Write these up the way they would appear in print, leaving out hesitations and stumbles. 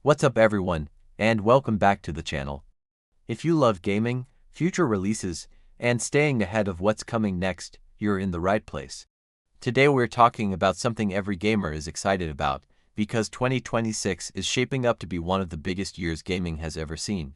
What's up everyone, and welcome back to the channel. If you love gaming, future releases, and staying ahead of what's coming next, you're in the right place. Today we're talking about something every gamer is excited about, because 2026 is shaping up to be one of the biggest years gaming has ever seen.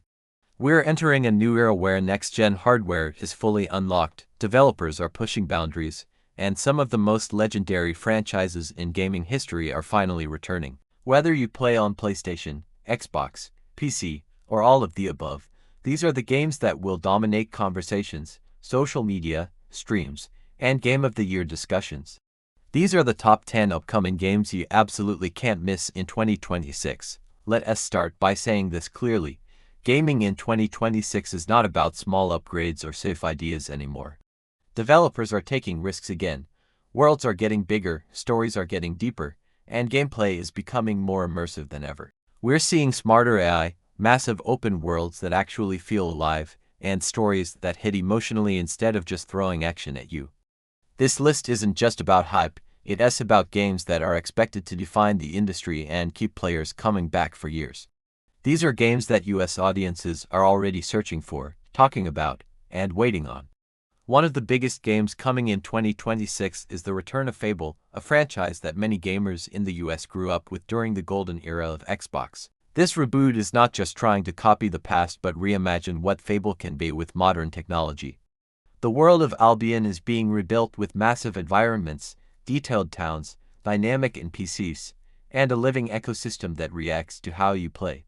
We're entering a new era where next-gen hardware is fully unlocked, developers are pushing boundaries, and some of the most legendary franchises in gaming history are finally returning. Whether you play on PlayStation, Xbox, PC, or all of the above, these are the games that will dominate conversations, social media, streams, and Game of the Year discussions. These are the top 10 upcoming games you absolutely can't miss in 2026. Let us start by saying this clearly. Gaming in 2026 is not about small upgrades or safe ideas anymore. Developers are taking risks again. Worlds are getting bigger, stories are getting deeper, and gameplay is becoming more immersive than ever. We're seeing smarter AI, massive open worlds that actually feel alive, and stories that hit emotionally instead of just throwing action at you. This list isn't just about hype, it's about games that are expected to define the industry and keep players coming back for years. These are games that US audiences are already searching for, talking about, and waiting on. One of the biggest games coming in 2026 is the return of Fable, a franchise that many gamers in the US grew up with during the golden era of Xbox. This reboot is not just trying to copy the past but reimagine what Fable can be with modern technology. The world of Albion is being rebuilt with massive environments, detailed towns, dynamic NPCs, and a living ecosystem that reacts to how you play.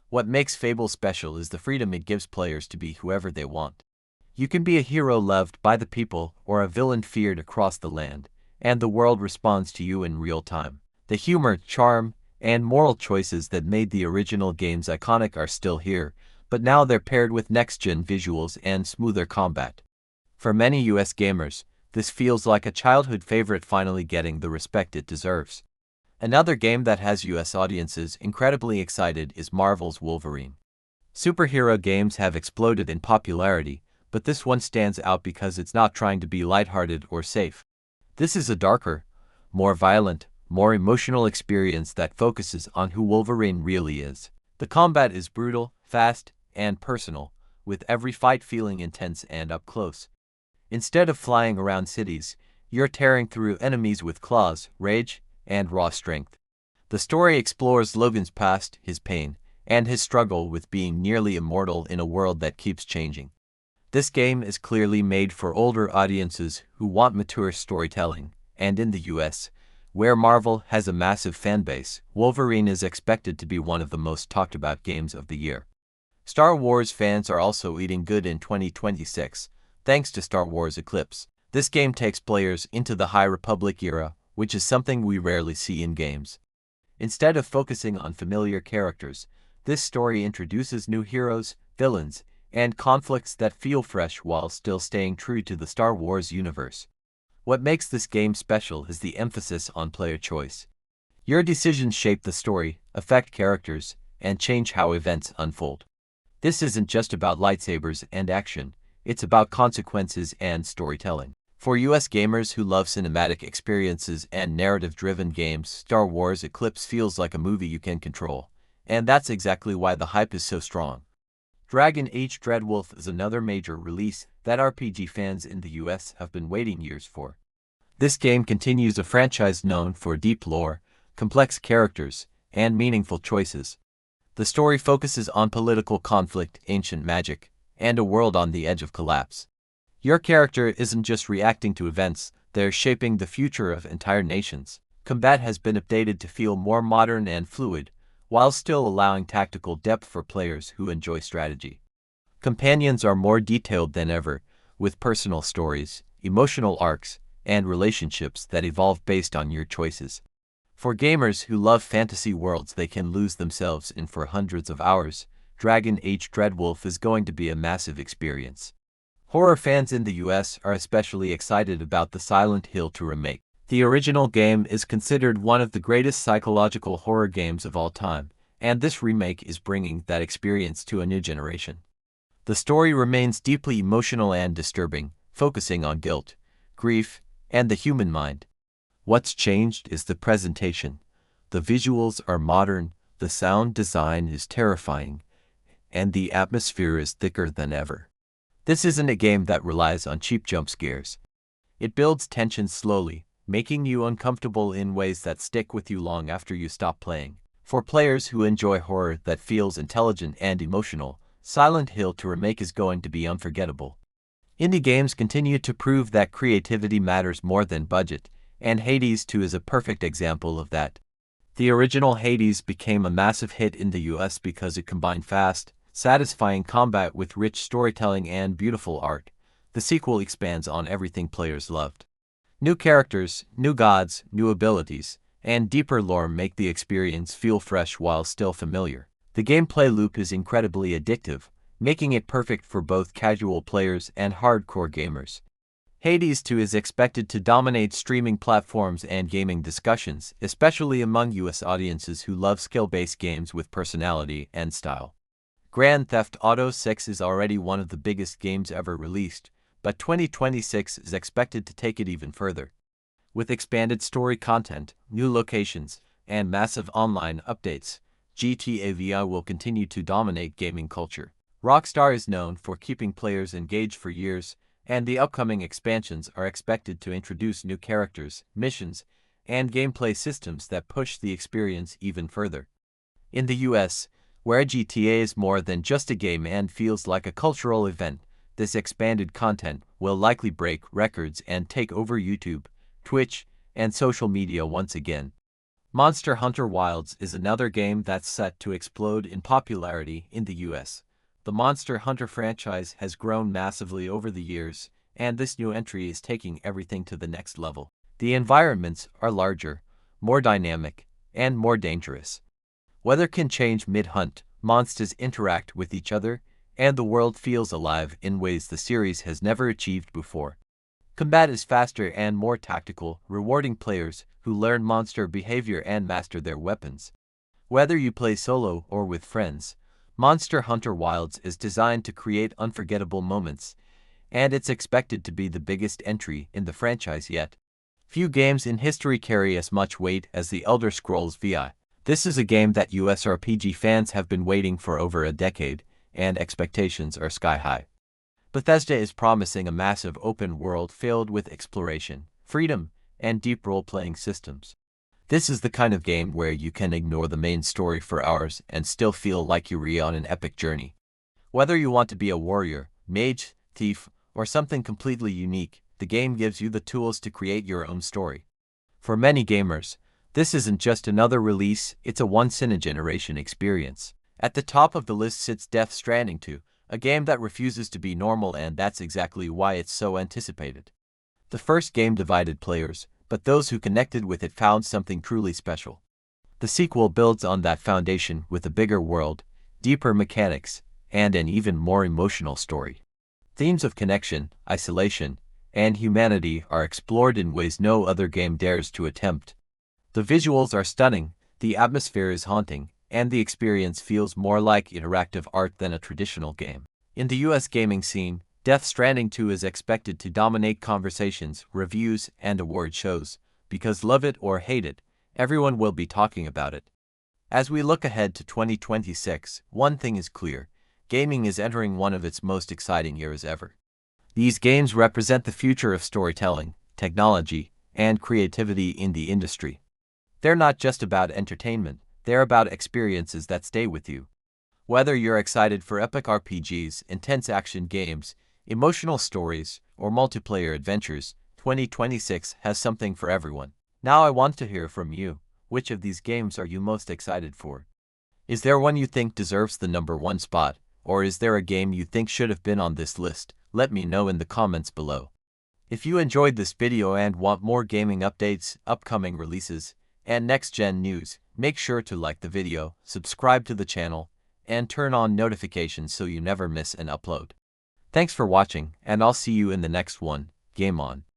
What makes Fable special is the freedom it gives players to be whoever they want. You can be a hero loved by the people or a villain feared across the land, and the world responds to you in real time. The humor, charm, and moral choices that made the original games iconic are still here, but now they're paired with next-gen visuals and smoother combat. For many US gamers, this feels like a childhood favorite finally getting the respect it deserves. Another game that has US audiences incredibly excited is Marvel's Wolverine. Superhero games have exploded in popularity, but this one stands out because it's not trying to be lighthearted or safe. This is a darker, more violent, more emotional experience that focuses on who Wolverine really is. The combat is brutal, fast, and personal, with every fight feeling intense and up close. Instead of flying around cities, you're tearing through enemies with claws, rage, and raw strength. The story explores Logan's past, his pain, and his struggle with being nearly immortal in a world that keeps changing. This game is clearly made for older audiences who want mature storytelling, and in the US, where Marvel has a massive fanbase, Wolverine is expected to be one of the most talked about games of the year. Star Wars fans are also eating good in 2026, thanks to Star Wars Eclipse. This game takes players into the High Republic era, which is something we rarely see in games. Instead of focusing on familiar characters, this story introduces new heroes, villains, and conflicts that feel fresh while still staying true to the Star Wars universe. What makes this game special is the emphasis on player choice. Your decisions shape the story, affect characters, and change how events unfold. This isn't just about lightsabers and action, it's about consequences and storytelling. For US gamers who love cinematic experiences and narrative-driven games, Star Wars Eclipse feels like a movie you can control, and that's exactly why the hype is so strong. Dragon Age Dreadwolf is another major release that RPG fans in the US have been waiting years for. This game continues a franchise known for deep lore, complex characters, and meaningful choices. The story focuses on political conflict, ancient magic, and a world on the edge of collapse. Your character isn't just reacting to events, they're shaping the future of entire nations. Combat has been updated to feel more modern and fluid, while still allowing tactical depth for players who enjoy strategy. Companions are more detailed than ever, with personal stories, emotional arcs, and relationships that evolve based on your choices. For gamers who love fantasy worlds they can lose themselves in for hundreds of hours, Dragon Age Dreadwolf is going to be a massive experience. Horror fans in the US are especially excited about the Silent Hill 2 remake. The original game is considered one of the greatest psychological horror games of all time, and this remake is bringing that experience to a new generation. The story remains deeply emotional and disturbing, focusing on guilt, grief, and the human mind. What's changed is the presentation. The visuals are modern, The sound design is terrifying, and the atmosphere is thicker than ever. This isn't a game that relies on cheap jump scares. It builds tension slowly, making you uncomfortable in ways that stick with you long after you stop playing. For players who enjoy horror that feels intelligent and emotional, Silent Hill 2 Remake is going to be unforgettable. Indie games continue to prove that creativity matters more than budget, and Hades 2 is a perfect example of that. The original Hades became a massive hit in the US because it combined fast, satisfying combat with rich storytelling and beautiful art. The sequel expands on everything players loved. New characters, new gods, new abilities, and deeper lore make the experience feel fresh while still familiar. The gameplay loop is incredibly addictive, making it perfect for both casual players and hardcore gamers. Hades 2 is expected to dominate streaming platforms and gaming discussions, especially among US audiences who love skill-based games with personality and style. Grand Theft Auto 6 is already one of the biggest games ever released, but 2026 is expected to take it even further. With expanded story content, new locations, and massive online updates, GTA V will continue to dominate gaming culture. Rockstar is known for keeping players engaged for years, and the upcoming expansions are expected to introduce new characters, missions, and gameplay systems that push the experience even further. In the US, where GTA is more than just a game and feels like a cultural event, this expanded content will likely break records and take over YouTube, Twitch, and social media once again. Monster Hunter Wilds is another game that's set to explode in popularity in the US. The Monster Hunter franchise has grown massively over the years, and this new entry is taking everything to the next level. The environments are larger, more dynamic, and more dangerous. Weather can change mid-hunt, monsters interact with each other, and the world feels alive in ways the series has never achieved before. Combat is faster and more tactical, rewarding players who learn monster behavior and master their weapons. Whether you play solo or with friends, Monster Hunter Wilds is designed to create unforgettable moments, and it's expected to be the biggest entry in the franchise yet. Few games in history carry as much weight as The Elder Scrolls V. This is a game that US RPG fans have been waiting for over a decade, and expectations are sky high. Bethesda is promising a massive open world filled with exploration, freedom, and deep role-playing systems. This is the kind of game where you can ignore the main story for hours and still feel like you're on an epic journey. Whether you want to be a warrior, mage, thief, or something completely unique, the game gives you the tools to create your own story. For many gamers, this isn't just another release, it's a once-in-a-generation experience. At the top of the list sits Death Stranding 2, a game that refuses to be normal, and that's exactly why it's so anticipated. The first game divided players, but those who connected with it found something truly special. The sequel builds on that foundation with a bigger world, deeper mechanics, and an even more emotional story. Themes of connection, isolation, and humanity are explored in ways no other game dares to attempt. The visuals are stunning, the atmosphere is haunting, and the experience feels more like interactive art than a traditional game. In the US gaming scene, Death Stranding 2 is expected to dominate conversations, reviews, and award shows, because love it or hate it, everyone will be talking about it. As we look ahead to 2026, one thing is clear: gaming is entering one of its most exciting eras ever. These games represent the future of storytelling, technology, and creativity in the industry. They're not just about entertainment, they're about experiences that stay with you. Whether you're excited for epic RPGs, intense action games, emotional stories, or multiplayer adventures, 2026 has something for everyone. Now I want to hear from you. Which of these games are you most excited for? Is there one you think deserves the #1 spot, or is there a game you think should have been on this list? Let me know in the comments below. If you enjoyed this video and want more gaming updates, upcoming releases, and next-gen news, make sure to like the video, subscribe to the channel, and turn on notifications so you never miss an upload. Thanks for watching, and I'll see you in the next one. Game on.